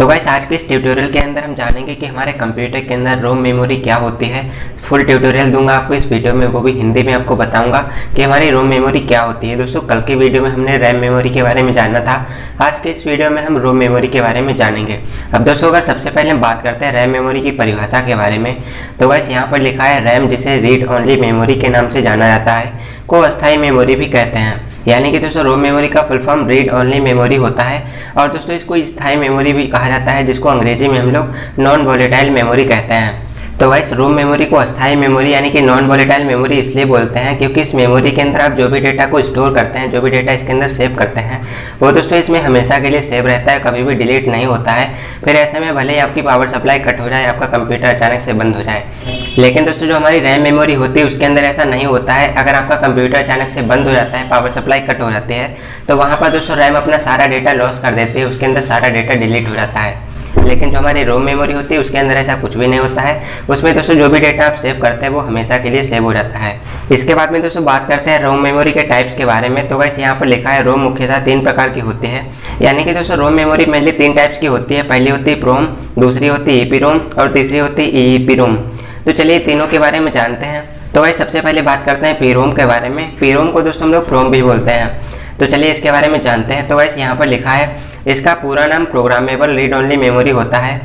तो गाइस आज के इस ट्यूटोरियल के अंदर हम जानेंगे कि हमारे कंप्यूटर के अंदर रोम मेमोरी क्या होती है। फुल ट्यूटोरियल दूंगा आपको इस वीडियो में, वो भी हिंदी में आपको बताऊंगा कि हमारी रोम मेमोरी क्या होती है। दोस्तों कल के वीडियो में हमने रैम मेमोरी के बारे में जाना था, आज के इस वीडियो में हम रोम मेमोरी के बारे में जानेंगे। अब दोस्तों अगर सबसे पहले हम बात करते हैं रैम मेमोरी की परिभाषा के बारे में, तो गाइस यहाँ पर लिखा है रैम, जिसे रीड ओनली मेमोरी के नाम से जाना जाता है, को अस्थायी मेमोरी भी कहते हैं। यानी कि दोस्तों रोम मेमोरी का full form read only memory होता है और दोस्तों इसको स्थायी मेमोरी भी कहा जाता है, जिसको अंग्रेजी में हम लोग नॉन वोलेटाइल मेमोरी कहते हैं। तो गाइस रोम मेमोरी को अस्थायी मेमोरी यानी कि नॉन वोलेटाइल मेमोरी इसलिए बोलते हैं क्योंकि इस मेमोरी के अंदर आप जो भी डेटा को स्टोर करते हैं, जो भी डेटा इसके अंदर सेव करते हैं, वो दोस्तों इसमें हमेशा के लिए सेव रहता है, कभी भी डिलीट नहीं होता है। फिर ऐसे में भले ही आपकी पावर सप्लाई कट हो जाए, आपका कंप्यूटर अचानक से बंद हो जाए, लेकिन दोस्तों जो हमारी रैम मेमोरी होती है उसके अंदर ऐसा नहीं होता है। अगर आपका कंप्यूटर अचानक से बंद हो जाता है, पावर सप्लाई कट हो जाती है, तो वहाँ पर दोस्तों रैम अपना सारा डेटा लॉस कर देती है, उसके अंदर सारा डेटा डिलीट हो जाता है। लेकिन जो हमारी रोम मेमोरी होती है उसके अंदर ऐसा कुछ भी नहीं होता है, उसमें दोस्तों जो भी डेटा आप सेव करते हैं वो हमेशा के लिए सेव हो जाता है। इसके बाद में दोस्तों बात करते हैं रोम मेमोरी के टाइप्स के बारे में। तो गाइस यहाँ पर लिखा है रोम मुख्यतः 3 प्रकार की होती है, यानी कि दोस्तों रोम मेमोरी मेनली 3 टाइप्स की होती है। पहली होती है प्रोम, दूसरी होती है ईपीरोम और तीसरी होती है ईईपीरोम। तो चलिए तीनों के बारे में जानते हैं। तो गाइस सबसे पहले बात करते हैं पीरोम के बारे में। पीरोम को दोस्तों हम लोग प्रोम भी बोलते हैं, तो चलिए इसके बारे में जानते हैं। तो गाइस यहाँ पर लिखा है इसका पूरा नाम प्रोग्रामेबल रीड ओनली मेमोरी होता है।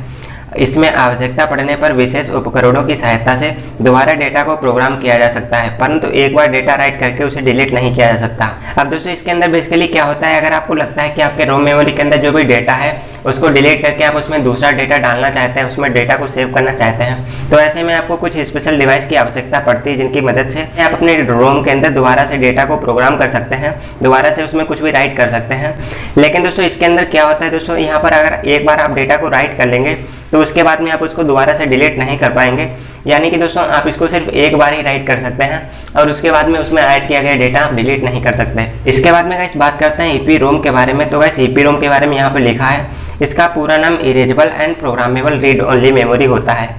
इसमें आवश्यकता पड़ने पर विशेष उपकरणों की सहायता से दोबारा डेटा को प्रोग्राम किया जा सकता है, परंतु एक बार डेटा राइट करके उसे डिलीट नहीं किया जा सकता। अब दोस्तों इसके अंदर बेसिकली क्या होता है, अगर आपको लगता है कि आपके रोम मेमोरी के अंदर जो भी डेटा है उसको डिलीट करके आप उसमें दूसरा डेटा डालना चाहते हैं, उसमें डेटा को सेव करना चाहते हैं, तो ऐसे में आपको कुछ स्पेशल डिवाइस की आवश्यकता पड़ती है, जिनकी मदद से आप अपने रोम के अंदर दोबारा से डेटा को प्रोग्राम कर सकते हैं, दोबारा से उसमें कुछ भी राइट कर सकते हैं। लेकिन दोस्तों इसके अंदर क्या होता है, दोस्तों यहाँ पर अगर एक बार आप डेटा को राइट कर लेंगे तो उसके बाद में आप उसको दोबारा से डिलीट नहीं कर पाएंगे। यानी कि दोस्तों आप इसको सिर्फ एक बार ही राइट कर सकते हैं और उसके बाद में उसमें राइट किया गया डेटा आप डिलीट नहीं कर सकते। इसके बाद में गाइस बात करते हैं ईपीरोम के बारे में। तो गाइस ईपीरोम के बारे में यहाँ पर लिखा है इसका पूरा नाम erasable and programmable read only memory होता है।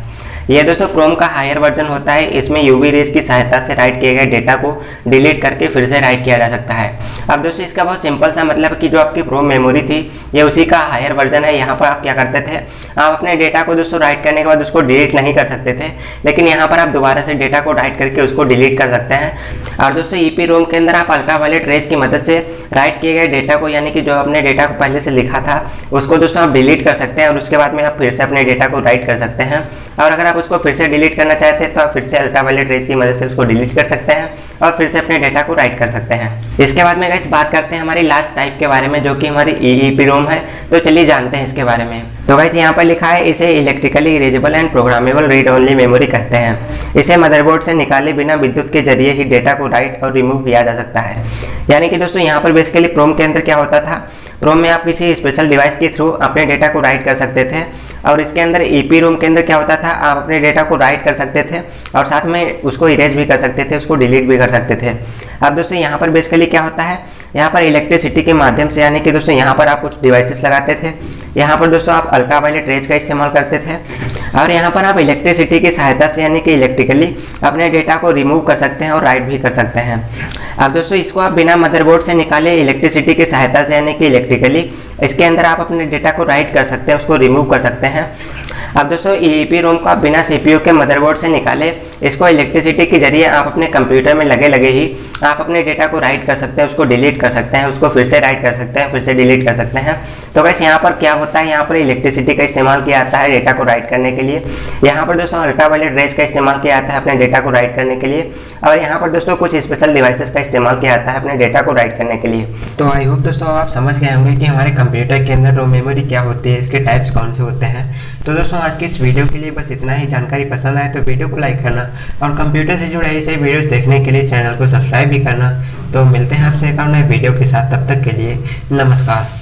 यह दोस्तों प्रोम का हायर वर्जन होता है। इसमें यूवी रेज की सहायता से राइट किए गए डेटा को डिलीट करके फिर से राइट किया जा सकता है। अब दोस्तों इसका बहुत सिंपल सा मतलब कि जो आपकी प्रोम मेमोरी थी ये उसी का हायर वर्जन है। यहाँ पर आप क्या करते थे, आप अपने डेटा को दोस्तों राइट करने के बाद उसको डिलीट नहीं कर सकते थे, लेकिन यहाँ पर आप दोबारा से डेटा को राइट करके उसको डिलीट कर सकते हैं। और दोस्तों ईपीरोम के अंदर आप अल्ट्रावायलेट रेज की मदद से राइट किए गए डेटा को, यानी कि जो अपने डेटा को पहले से लिखा था उसको दोस्तों आप डिलीट कर सकते हैं और उसके बाद में आप फिर से अपने डेटा को राइट कर सकते हैं। और अगर आप उसको फिर से डिलीट करना चाहते हैं तो आप फिर से अल्ट्रावायलेट रेज की मदद से उसको डिलीट कर सकते हैं और फिर से अपने डेटा को राइट कर सकते हैं। इसके बाद में गाइस बात करते हैं हमारी लास्ट टाइप के बारे में, जो कि हमारी ईईपीरोम है। तो चलिए जानते हैं इसके बारे में। तो गाइस यहाँ पर लिखा है इसे electrically erasable and programmable read only memory कहते हैं। इसे मदरबोर्ड से निकाले बिना विद्युत के जरिए ही डेटा को राइट और रिमूव किया जा सकता है। यानी कि दोस्तों यहाँ पर बेसिकली प्रोम के अंदर क्या होता था, प्रोम में आप किसी स्पेशल डिवाइस के थ्रू अपने डेटा को राइट कर सकते थे, और इसके अंदर ईपीरोम के अंदर क्या होता था, आप अपने डेटा को राइट कर सकते थे और साथ में उसको इरेज भी कर सकते थे, उसको डिलीट भी कर सकते थे। अब दोस्तों यहाँ पर बेसिकली क्या होता है, यहाँ पर इलेक्ट्रिसिटी के माध्यम से, यानी कि दोस्तों यहाँ पर आप कुछ डिवाइसेस लगाते थे, यहाँ पर दोस्तों आप अल्ट्रावायलेट रेज का इस्तेमाल करते थे और यहाँ पर आप इलेक्ट्रिसिटी की सहायता से यानी कि इलेक्ट्रिकली अपने डेटा को रिमूव कर सकते हैं और राइट भी कर सकते हैं। अब दोस्तों इसको आप बिना मदरबोर्ड से निकाले इलेक्ट्रिसिटी की सहायता से यानी कि इलेक्ट्रिकली इसके अंदर आप अपने डेटा को राइट कर सकते हैं, उसको रिमूव कर सकते हैं। अब दोस्तों ईपीरोम को आप बिना सीपीयू के मदरबोर्ड से निकाले इसको इलेक्ट्रिसिटी के जरिए आप अपने कंप्यूटर में लगे ही आप अपने डेटा को राइट कर सकते हैं, उसको डिलीट कर सकते हैं, उसको फिर से राइट कर सकते हैं, फिर से डिलीट कर सकते हैं। तो गाइस यहाँ पर क्या होता है, यहाँ पर इलेक्ट्रिसिटी का इस्तेमाल किया जाता है डेटा को राइट करने के लिए। यहाँ पर दोस्तों अल्ट्रावायलेट रेज का इस्तेमाल किया जाता है अपने डेटा को राइट करने के लिए, और यहाँ पर दोस्तों कुछ स्पेशल डिवाइसेस का इस्तेमाल किया जाता है अपने डेटा को राइट करने के लिए। तो आई होप दोस्तों आप समझ गए होंगे कि हमारे कंप्यूटर के अंदर रोम मेमोरी क्या होती है, इसके टाइप्स कौन से होते हैं। तो दोस्तों आज की इस वीडियो के लिए बस इतना ही। जानकारी पसंद आए तो वीडियो को लाइक करना और कंप्यूटर से जुड़े ऐसे वीडियोस देखने के लिए चैनल को सब्सक्राइब भी करना। तो मिलते हैं आपसे एक और नए वीडियो के साथ, तब तक के लिए नमस्कार।